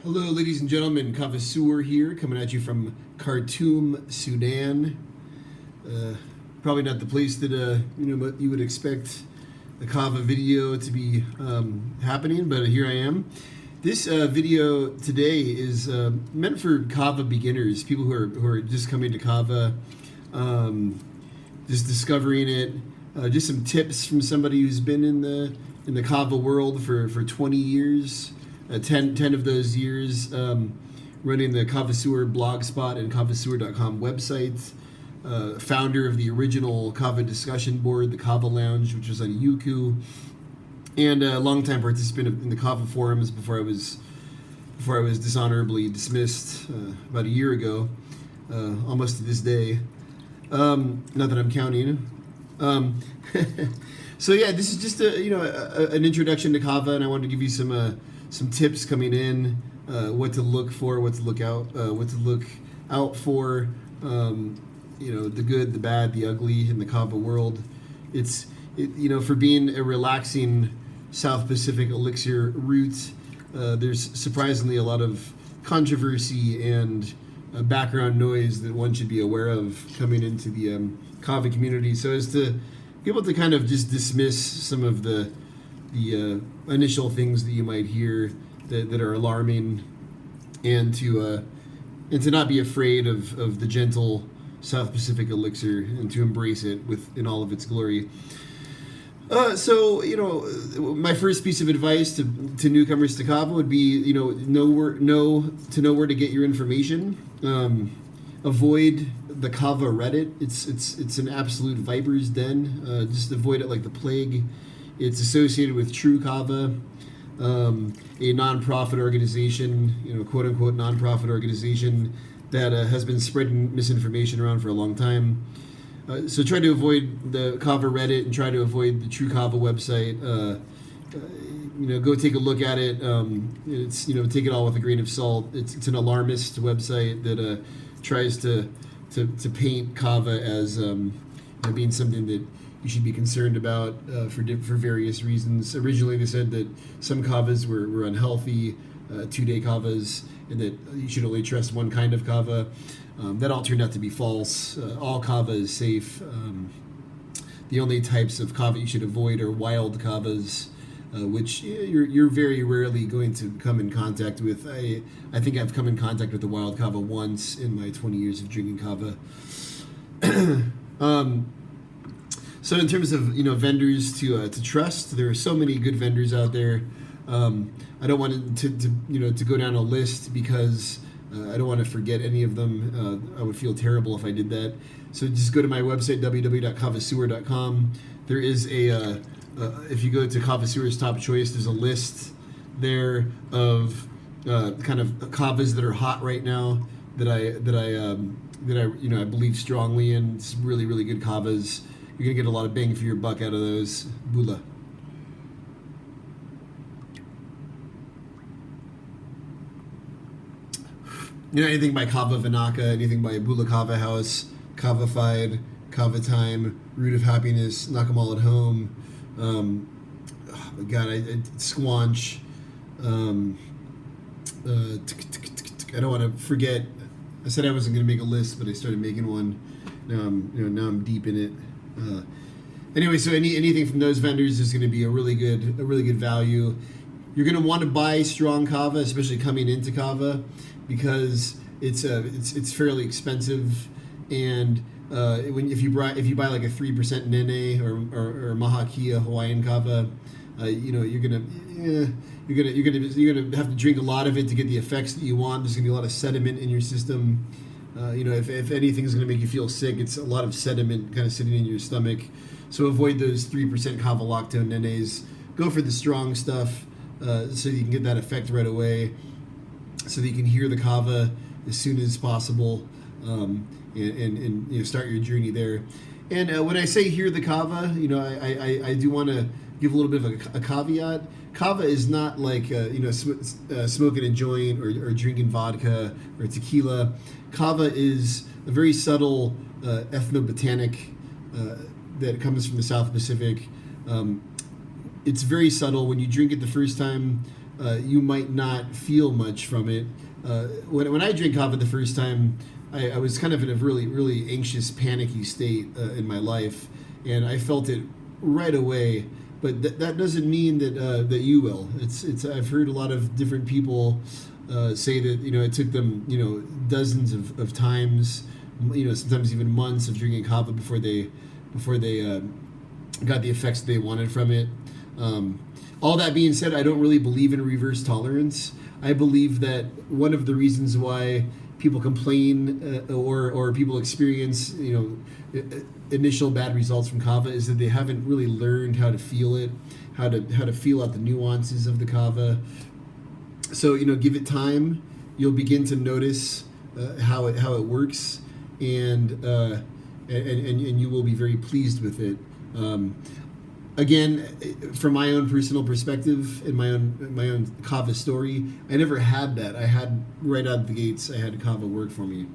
Hello, ladies and gentlemen. Kavasseur here, coming at you from Khartoum, Sudan. Probably not the place that you would expect a Kava video to be happening, but here I am. This video today is meant for Kava beginners, people who are just coming to Kava, just discovering it. Just some tips from somebody who's been in the Kava world for 20 years. 10 of those years running the Kavasseur blogspot and Kavasseur.com website. Founder of the original Kava discussion board, the Kava Lounge, which was on Yuku, and a longtime participant in the Kava forums before I was dishonorably dismissed about a year ago, almost to this day. Not that I'm counting. So yeah, this is just an introduction to Kava, and I wanted to give you some tips coming in, what to look for, what to look out for, the good, the bad, the ugly in the Kava world. For being a relaxing South Pacific elixir route, there's surprisingly a lot of controversy and background noise that one should be aware of coming into the Kava community, so as to be able to kind of just dismiss some of the initial things that you might hear that are alarming, and to not be afraid of the gentle South Pacific elixir, and to embrace it in all of its glory. My first piece of advice to newcomers to Kava would be, know where to get your information. Avoid the Kava Reddit. It's an absolute viper's den. Just avoid it like the plague. It's associated with True Kava, a nonprofit organization, quote unquote nonprofit organization that has been spreading misinformation around for a long time. So try to avoid the Kava Reddit and try to avoid the True Kava website. Go take a look at it. Take it all with a grain of salt. It's an alarmist website that tries to paint Kava as being something that you should be concerned about for various reasons. Originally, they said that some kavas were unhealthy, 2-day kavas, and that you should only trust one kind of kava. That all turned out to be false. All kava is safe. The only types of kava you should avoid are wild kavas, which you're very rarely going to come in contact with. I think I've come in contact with the wild kava once in my 20 years of drinking kava. So in terms of vendors to trust, there are so many good vendors out there. I don't want to go down a list because I don't want to forget any of them. I would feel terrible if I did that. So just go to my website, www.kavasseur.com. There is if you go to Kavasseur's Top Choice, there's a list there of kind of kavas that are hot right now that I believe strongly in. It's really, really good kavas. You're gonna get a lot of bang for your buck out of those. Bula. Anything by Kava Vinaka, anything by Bula Kava House, Kavafied, Kava Time, Root of Happiness, Knock 'em All at Home. Squanch. I don't want to forget. I said I wasn't going to make a list, but I started making one. Now I'm deep in it. Anyway, so anything from those vendors is going to be a really good value. You're going to want to buy strong kava, especially coming into kava, because it's fairly expensive, and if you buy like a 3% Nene or Mahakia Hawaiian kava, you're gonna have to drink a lot of it to get the effects that you want. There's gonna be a lot of sediment in your system. If anything's going to make you feel sick, it's a lot of sediment kind of sitting in your stomach. So avoid those 3% kava lactone nenes. Go for the strong stuff so you can get that effect right away, so that you can hear the kava as soon as possible, and start your journey there. And when I say hear the kava, I do want to give a little bit of a caveat. Kava is not like smoking a joint or drinking vodka or tequila. Kava is a very subtle ethnobotanic that comes from the South Pacific. It's very subtle. When you drink it the first time, you might not feel much from it. When I drank kava the first time, I was kind of in a really, really anxious, panicky state in my life, and I felt it right away. But that doesn't mean that you will. It's I've heard a lot of different people say that it took them dozens of times, sometimes even months of drinking kava before they got the effects they wanted from it. All that being said, I don't really believe in reverse tolerance. I believe that one of the reasons why people complain or people experience initial bad results from kava is that they haven't really learned how to feel it, how to feel out the nuances of the kava. So give it time. You'll begin to notice how it works, and you will be very pleased with it. Again, from my own personal perspective and my own kava story, I never had that. I had right out of the gates, I had kava work for me.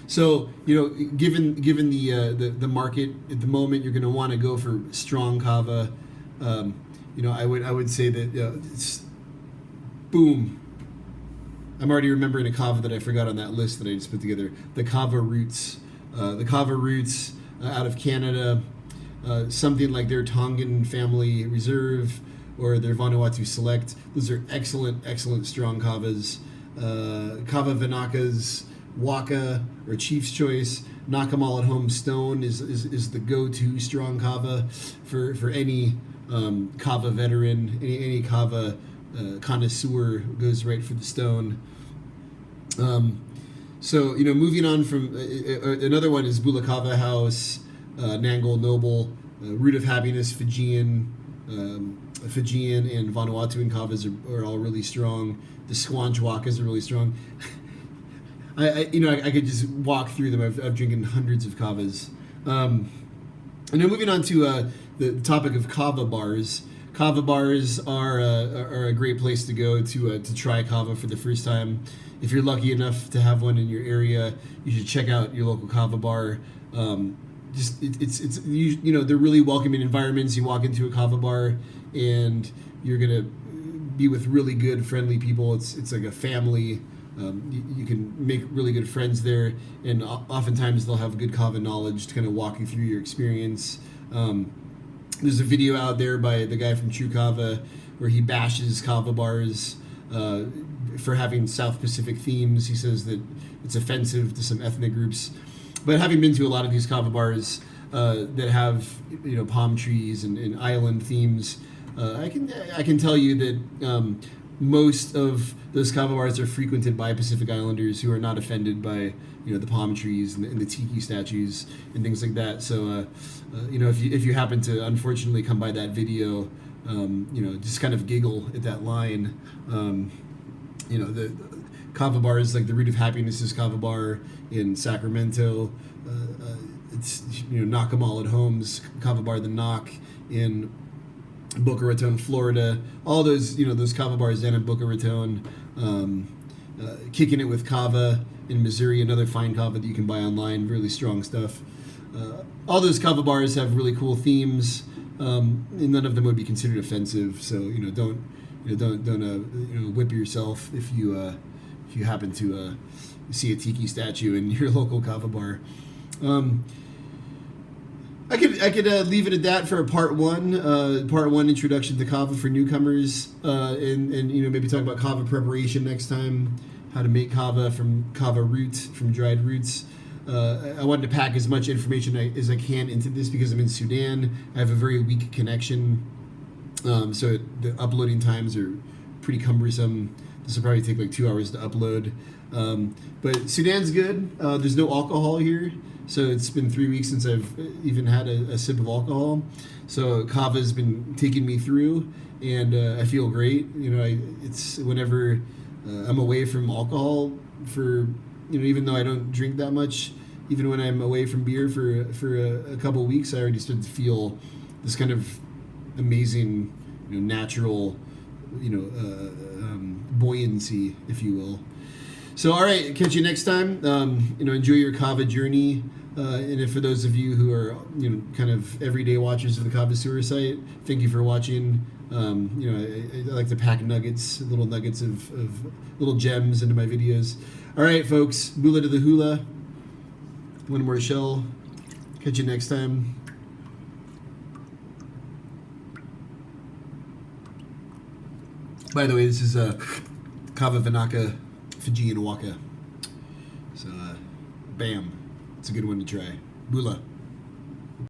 So given the market at the moment, you're going to want to go for strong kava. I would say that it's boom. I'm already remembering a kava that I forgot on that list that I just put together. The Kava Roots. Out of Canada. Something like their Tongan Family Reserve or their Vanuatu Select. Those are excellent strong kavas. Kava Vinaka's Waka or Chief's Choice. Knock 'em all at home stone is the go-to strong kava for any kava veteran, any kava connoisseur goes right for the stone. So moving on from another one is Bula Kava House, Nangle Noble, Root of Happiness, Fijian and Vanuatuan kavas are all really strong. The Squanch Wakas are really strong. I could just walk through them. I've drinking hundreds of kavas. And then moving on to the topic of kava bars. Kava bars are a great place to go to try kava for the first time. If you're lucky enough to have one in your area, you should check out your local kava bar. They're really welcoming environments. You walk into a kava bar and you're gonna be with really good, friendly people. It's like a family. You can make really good friends there, and oftentimes they'll have good kava knowledge to kind of walk you through your experience. There's a video out there by the guy from True Kava where he bashes kava bars for having South Pacific themes. He says that it's offensive to some ethnic groups. But having been to a lot of these kava bars that have palm trees and island themes, I can tell you that most of those kava bars are frequented by Pacific Islanders who are not offended by the palm trees and the tiki statues and things like that. So if you happen to unfortunately come by that video, just kind of giggle at that line. The kava bars like the Root of Happiness is kava bar in Sacramento. It's Knock 'em all at home's kava bar, the Knock in Boca Raton, Florida. All those those kava bars down in Boca Raton. Kicking It with Kava in Missouri, another fine kava that you can buy online. Really strong stuff. All those kava bars have really cool themes, and none of them would be considered offensive. So don't whip yourself if you happen to see a tiki statue in your local kava bar. I could leave it at that for a part one introduction to kava for newcomers, and maybe talk about kava preparation next time, how to make kava from kava roots, from dried roots. I wanted to pack as much information as I can into this because I'm in Sudan. I have a very weak connection, so the uploading times are pretty cumbersome. This will probably take like 2 hours to upload. But Sudan's good. There's no alcohol here. So it's been 3 weeks since I've even had a sip of alcohol. So kava's been taking me through, and I feel great. It's whenever I'm away from alcohol for, even though I don't drink that much, even when I'm away from beer for a couple of weeks, I already start to feel this kind of amazing, natural, buoyancy, if you will. So, all right, catch you next time. Enjoy your kava journey. And if for those of you who are, kind of everyday watchers of the Kavasseur site, thank you for watching. You know, I like to pack nuggets, little nuggets of little gems into my videos. All right, folks, Bula to the hula. One more shell. Catch you next time. By the way, this is Kava Vinaka Fijian Waka. So, bam. It's a good one to try. Bula.